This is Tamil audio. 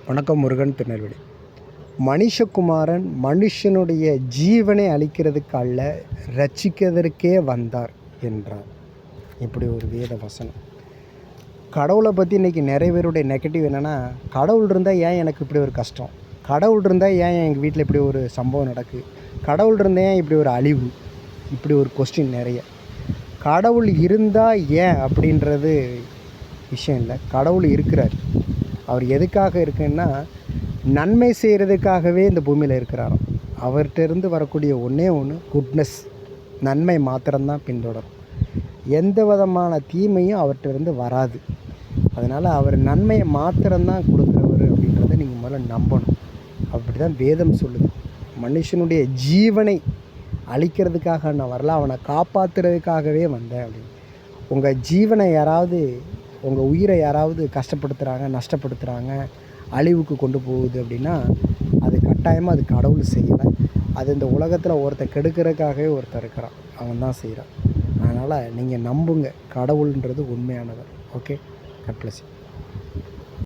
வணக்கம். முருகன், திருநெல்வேலி. மனிஷகுமாரன் மனுஷனுடைய ஜீவனை அளிக்கிறதுக்கு அல்ல, ரட்சிக்கிறதற்கே வந்தார் என்றார். இப்படி ஒரு வேத வசனம். கடவுளை பற்றி இன்றைக்கி நிறைய பேருடைய நெகட்டிவ் என்னென்னா, கடவுள் இருந்தால் ஏன் எனக்கு இப்படி ஒரு கஷ்டம், கடவுள் இருந்தால் ஏன் எங்கள் வீட்டில் இப்படி ஒரு சம்பவம் நடக்குது, கடவுள் இருந்தால் ஏன் இப்படி ஒரு அழிவு, இப்படி ஒரு கொஸ்டின் நிறைய. கடவுள் இருந்தால் ஏன் அப்படின்றது விஷயம் இல்லை. கடவுள் இருக்கிறார். அவர் எதுக்காக இருக்குன்னா, நன்மை செய்கிறதுக்காகவே இந்த பூமியில் இருக்கிறாராம். அவர்கிட்டருந்து வரக்கூடிய ஒன்றே ஒன்று குட்னஸ், நன்மை மாத்திரம்தான் பின்தொடரும். எந்த விதமான தீமையும் அவர்கிட்டருந்து வராது. அதனால் அவர் நன்மையை மாத்திரம்தான் கொடுக்குறவர் அப்படின்றத நீங்கள் முதல்ல நம்பணும். அப்படி தான் வேதம் சொல்லுது. மனுஷனுடைய ஜீவனை அழிக்கிறதுக்காக நான் வரல, அவனை காப்பாற்றுறதுக்காகவே வந்தேன் அப்படின்னு. உங்கள் ஜீவனை யாராவது, உங்கள் உயிரை யாராவது கஷ்டப்படுத்துகிறாங்க, நஷ்டப்படுத்துகிறாங்க, அழிவுக்கு கொண்டு போகுது அப்படின்னா அது கட்டாயமாக அது கடவுள் செய்யலை. அது இந்த உலகத்தில் ஒருத்தர் கெடுக்கிறதுக்காகவே ஒருத்தர் இருக்கிறான், அவன் தான் செய்கிறான். அதனால் நீங்கள் நம்புங்க, கடவுள்ன்றது உண்மையானவர். Okay, God bless you.